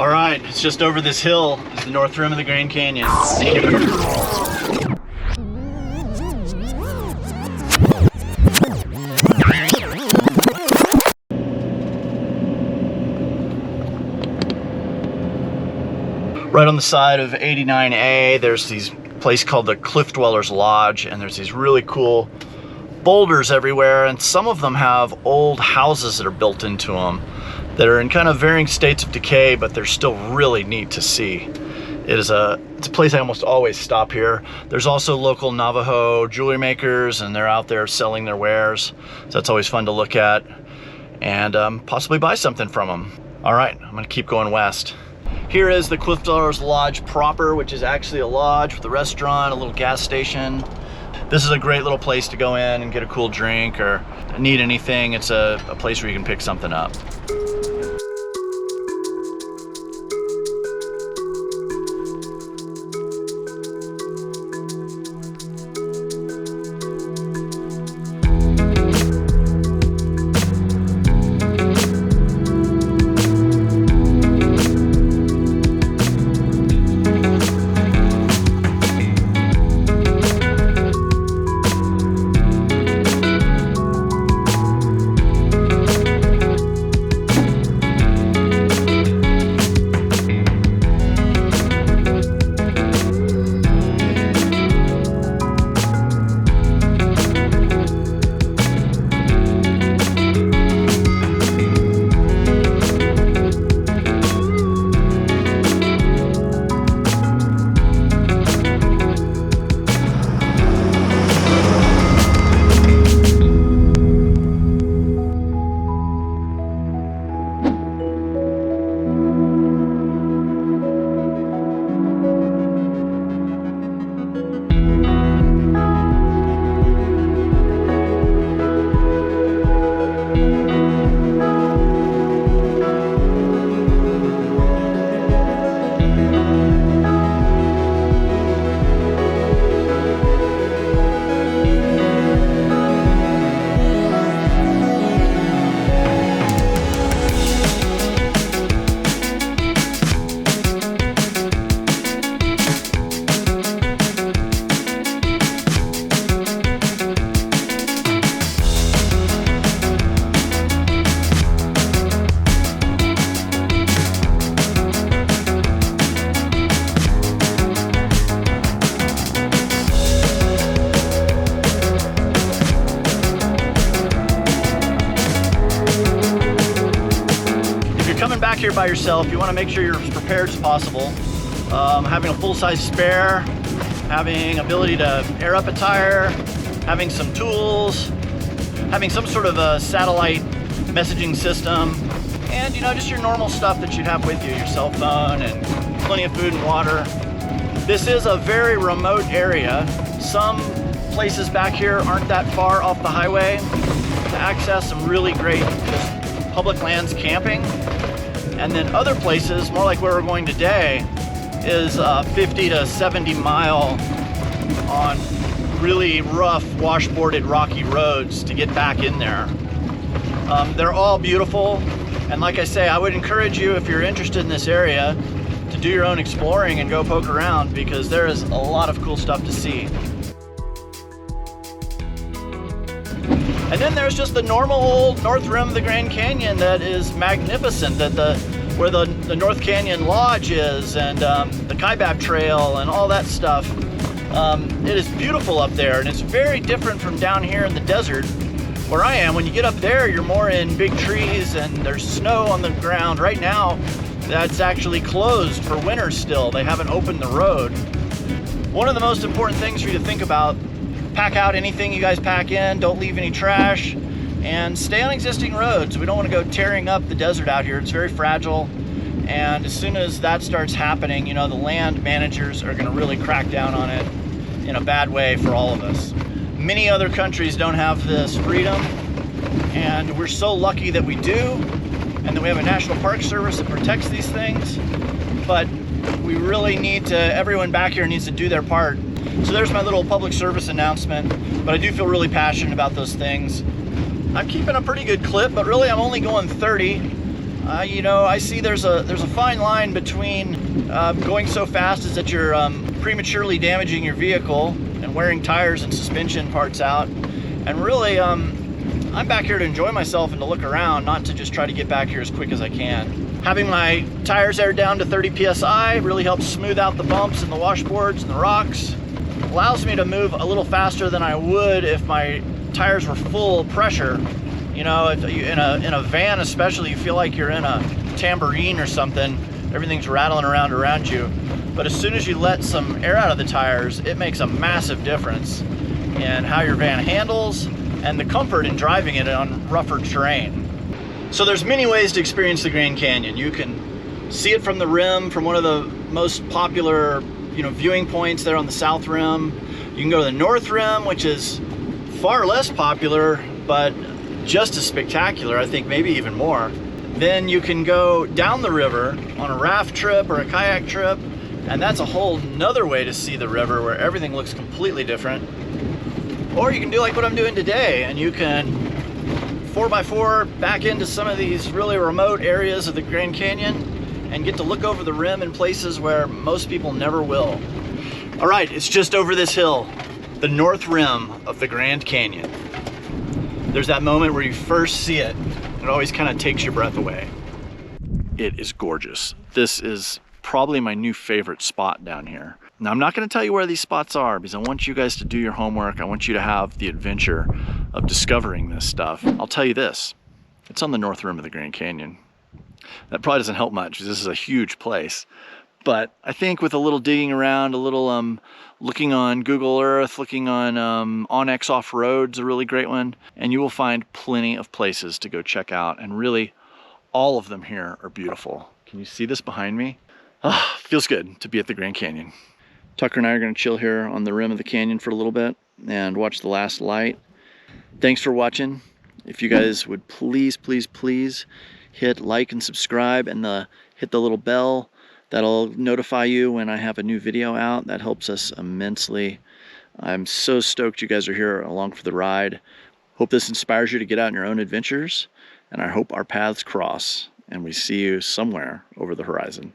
All right, it's just over this hill. It's the north rim of the Grand Canyon. Right on the side of 89A, there's these place called the Cliff Dwellers Lodge, and there's these really cool boulders everywhere, and some of them have old houses that are built into them that are in kind of varying states of decay, but they're still really neat to see. It's a place I almost always stop here. There's also local Navajo jewelry makers, and they're out there selling their wares, so that's always fun to look at and possibly buy something from them. All right, I'm gonna keep going west. Here is the Cliff Dwellers Lodge proper, which is actually a lodge with a restaurant, a little gas station. This is a great little place to go in and get a cool drink or need anything. It's a place where you can pick something up. Back here by yourself, you want to make sure you're as prepared as possible. Having a full-size spare, having ability to air up a tire, having some tools, having some sort of a satellite messaging system, and just your normal stuff that you'd have with you, your cell phone and plenty of food and water. This is a very remote area. Some places back here aren't that far off the highway to access some really great just public lands camping. And then other places, more like where we're going today, is 50 to 70 mile on really rough, washboarded, rocky roads to get back in there. They're all beautiful, and like I say, I would encourage you, if you're interested in this area, to do your own exploring and go poke around, because there is a lot of cool stuff to see. And then there's just the normal old north rim of the Grand Canyon that is magnificent, where the North Canyon Lodge is, and the Kaibab Trail and all that stuff. It is beautiful up there, and it's very different from down here in the desert where I am. When you get up there, you're more in big trees and there's snow on the ground. Right now, that's actually closed for winter still. They haven't opened the road. One of the most important things for you to think about: pack out anything you guys pack in, don't leave any trash, and stay on existing roads. We don't want to go tearing up the desert out here. It's very fragile, and as soon as that starts happening, the land managers are going to really crack down on it in a bad way for all of us. Many other countries don't have this freedom, and we're so lucky that we do, and that we have a National Park Service that protects these things. But we really need to, everyone back here needs to do their part. So there's my little public service announcement, but I do feel really passionate about those things. I'm keeping a pretty good clip, but really I'm only going 30. you know, I see there's a fine line between going so fast as that you're prematurely damaging your vehicle and wearing tires and suspension parts out. And really, I'm back here to enjoy myself and to look around, not to just try to get back here as quick as I can. Having my tires aired down to 30 psi really helps smooth out the bumps and the washboards and the rocks. Allows me to move a little faster than I would if my tires were full pressure. You know, in a van especially, you feel like you're in a tambourine or something. Everything's rattling around you. But as soon as you let some air out of the tires, it makes a massive difference in how your van handles and the comfort in driving it on rougher terrain. So there's many ways to experience the Grand Canyon. You can see it from the rim, from one of the most popular, you know, viewing points there on the south rim. You can go to the north rim, which is far less popular, but just as spectacular, I think maybe even more. Then you can go down the river on a raft trip or a kayak trip, and that's a whole nother way to see the river where everything looks completely different. Or you can do like what I'm doing today, and you can 4x4 back into some of these really remote areas of the Grand Canyon and get to look over the rim in places where most people never will. All right, it's just over this hill, the north rim of the Grand Canyon. There's that moment where you first see it. It always kind of takes your breath away. It is gorgeous. This is probably my new favorite spot down here. Now, I'm not going to tell you where these spots are because I want you guys to do your homework. I want you to have the adventure of discovering this stuff. I'll tell you this, it's on the north rim of the Grand Canyon. That probably doesn't help much because this is a huge place. But I think with a little digging around, a little looking on Google Earth, looking on OnXoffroad is a really great one, and you will find plenty of places to go check out, and really all of them here are beautiful. Can you see this behind me? Ah, feels good to be at the Grand Canyon. Tucker and I are going to chill here on the rim of the canyon for a little bit and watch the last light. Thanks for watching. If you guys would please hit like and subscribe and hit the little bell. That'll notify you when I have a new video out. That helps us immensely. I'm so stoked you guys are here along for the ride. Hope this inspires you to get out on your own adventures, and I hope our paths cross and we see you somewhere over the horizon.